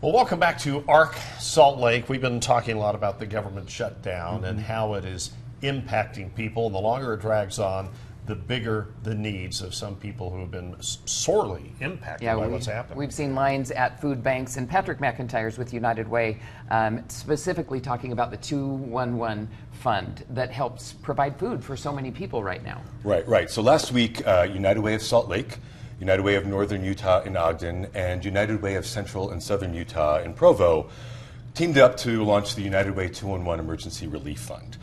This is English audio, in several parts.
Well, welcome back to ARC Salt Lake. We've been talking a lot about the government shutdown and how it is impacting people. And the longer it drags on, the bigger the needs of some people who have been sorely impacted by what's happening. We've seen lines at food banks, and Patrick McIntyre is with United Way, specifically talking about the 211 fund that helps provide food for so many people right now. Right. So last week, United Way of Salt Lake, United Way of Northern Utah in Ogden, and United Way of Central and Southern Utah in Provo teamed up to launch the United Way 211 Emergency Relief Fund.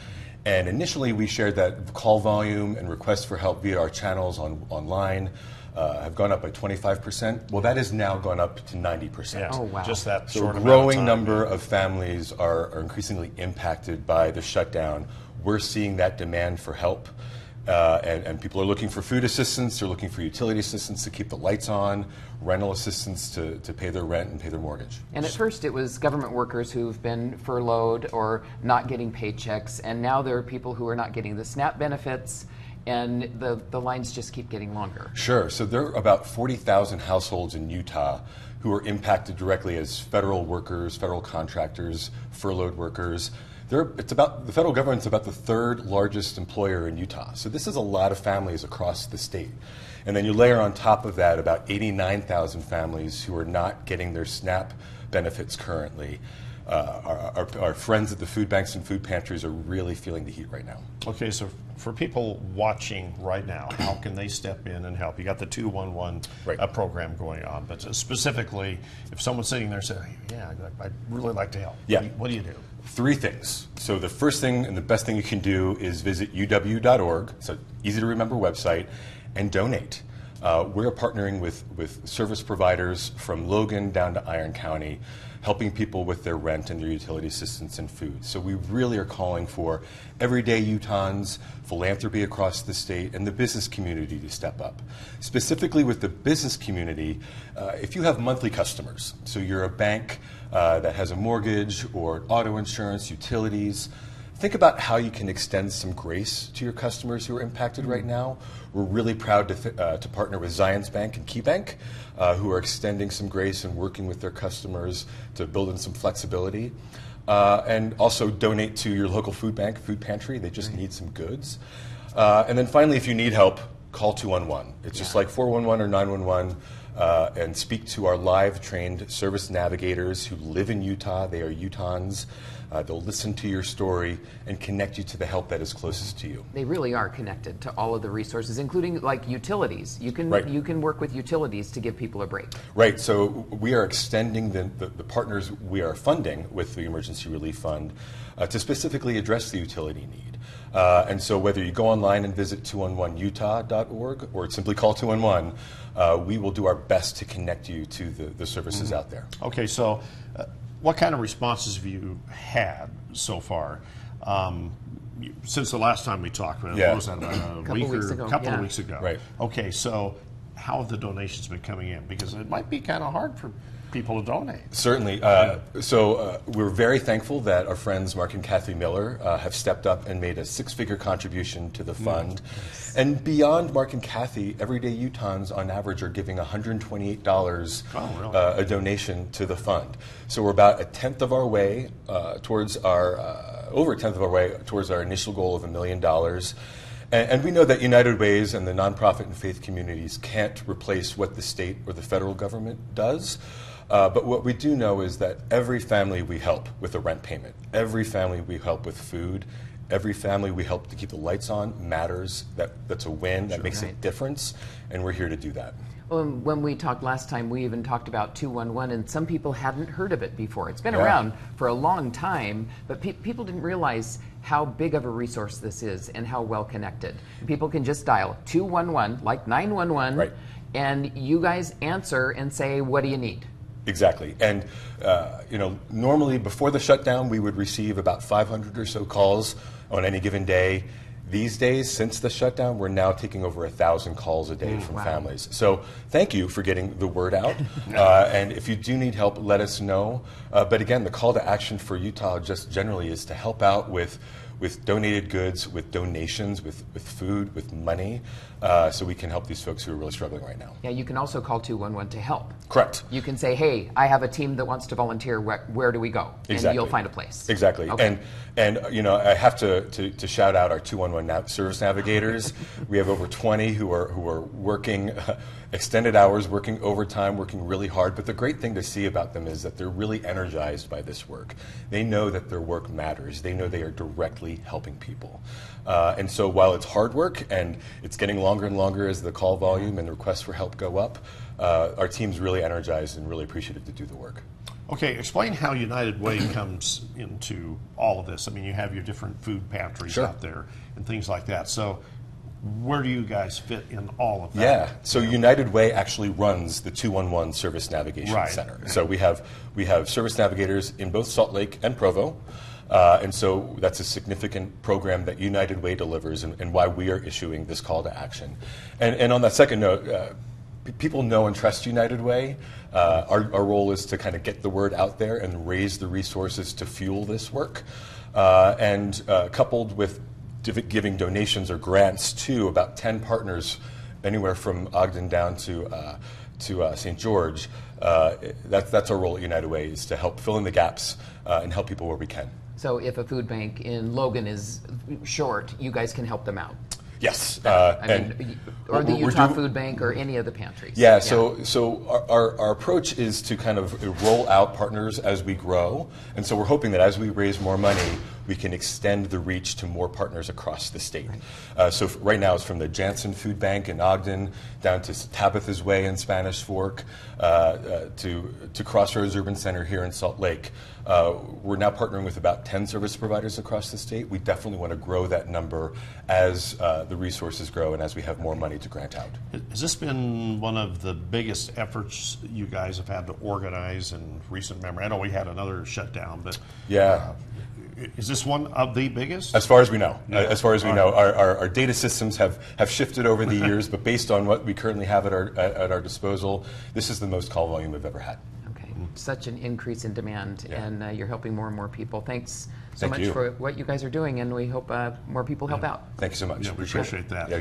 And initially, we shared that call volume and requests for help via our channels online have gone up by 25%. Well, that has now gone up to 90%. Yeah. Oh, wow. Just that So short a amount of growing time. number of families are increasingly impacted by the shutdown. We're seeing that demand for help. And people are looking for food assistance, they're looking for utility assistance to keep the lights on, rental assistance to pay their rent and pay their mortgage. And at first it was government workers who've been furloughed or not getting paychecks, and now there are people who are not getting the SNAP benefits, and the lines just keep getting longer. Sure. So there are about 40,000 households in Utah who are impacted directly as federal workers, federal contractors, furloughed workers. The federal government's about the third largest employer in Utah. So this is a lot of families across the state. And then you layer on top of that about 89,000 families who are not getting their SNAP benefits currently. Our friends at the food banks and food pantries are really feeling the heat right now. Okay, so for people watching right now, how can they step in and help? You got the 211 program going on, but specifically, if someone's sitting there saying, yeah, I'd really like to help, what do you do? 3 things. So the first thing and the best thing you can do is visit uw.org, it's an easy to remember website, and donate. We're partnering with service providers from Logan down to Iron County, helping people with their rent and their utility assistance and food. So we really are calling for everyday Utahns, philanthropy across the state, and the business community to step up. Specifically with the business community, if you have monthly customers, so you're a bank that has a mortgage or auto insurance, utilities, think about how you can extend some grace to your customers who are impacted right now. We're really proud to partner with Zions Bank and KeyBank, who are extending some grace and working with their customers to build in some flexibility. And also donate to your local food bank, food pantry. They just need some goods. And then finally, if you need help, call 211. It's just like 411 or 911. And speak to our live trained service navigators who live in Utah. They are Utahns. They'll listen to your story and connect you to the help that is closest to you. They really are connected to all of the resources, including like utilities. You can work with utilities to give people a break. Right. So we are extending the partners we are funding with the Emergency Relief Fund to specifically address the utility need. And so whether you go online and visit 211utah.org or simply call 211, we will do our best to connect you to the services out there. Okay, so what kind of responses have you had so far since the last time we talked? What was that, about a couple of weeks ago? Right. Okay, so how have the donations been coming in? Because it might be kind of hard for people to donate. Certainly. So we're very thankful that our friends Mark and Kathy Miller have stepped up and made a 6-figure contribution to the fund. And beyond Mark and Kathy, everyday Utahns on average are giving $128 a donation to the fund. So we're about over a tenth of our way towards our initial goal of $1 million. And we know that United Ways and the nonprofit and faith communities can't replace what the state or the federal government does. But what we do know is that every family we help with a rent payment, every family we help with food, every family we help to keep the lights on matters. That's a win. That makes a difference, and we're here to do that. When we talked last time, we even talked about 211, and some people hadn't heard of it before. It's been around for a long time, but people didn't realize how big of a resource this is and how well connected. People can just dial 211, like 911, and you guys answer and say, what do you need? Exactly. And, normally before the shutdown, we would receive about 500 or so calls on any given day. These days, since the shutdown, we're now taking over 1,000 calls a day from families. So thank you for getting the word out. And if you do need help, let us know. But again, the call to action for Utah just generally is to help out with with donated goods, with donations, with food, with money, so we can help these folks who are really struggling right now. Yeah, you can also call 211 to help. Correct. You can say, hey, I have a team that wants to volunteer. Where do we go? Exactly. And you'll find a place. Exactly. Okay. And you know, I have to shout out our 211 service navigators. We have over 20 who are working extended hours, working overtime, working really hard. But the great thing to see about them is that they're really energized by this work. They know that their work matters. They know they are directly helping people. And so while it's hard work and it's getting longer and longer as the call volume and the requests for help go up, our team's really energized and really appreciative to do the work. Okay, explain how United Way comes into all of this. I mean, you have your different food pantries Sure. out there and things like that. So where do you guys fit in all of that? Yeah, so United Way actually runs the 211 Service Navigation Right. Center. So we have service navigators in both Salt Lake and Provo. And so that's a significant program that United Way delivers and why we are issuing this call to action. And on that second note, people know and trust United Way. Our role is to kind of get the word out there and raise the resources to fuel this work. And coupled with giving donations or grants to about 10 partners, anywhere from Ogden down to St. George, that's our role at United Way, is to help fill in the gaps and help people where we can. So if a food bank in Logan is short, you guys can help them out. Yes, Or the Utah Food Bank or any of the pantries. Yeah, so our approach is to kind of roll out partners as we grow. And so we're hoping that as we raise more money, we can extend the reach to more partners across the state. Right. So right now it's from the Jansen Food Bank in Ogden down to Tabitha's Way in Spanish Fork to Crossroads Urban Center here in Salt Lake. We're now partnering with about 10 service providers across the state. We definitely want to grow that number as the resources grow and as we have more money to grant out. Has this been one of the biggest efforts you guys have had to organize in recent memory? I know we had another shutdown, but yeah. Is this one of the biggest? As far as we know. Yeah. As far as we know, our data systems have shifted over the years, but based on what we currently have at our disposal, this is the most call volume we've ever had. Okay, such an increase in demand, Yeah. and you're helping more and more people. Thanks so Thank much you. for what you guys are doing, and we hope more people help out. Thank you so much. Yeah, we appreciate that. Yeah,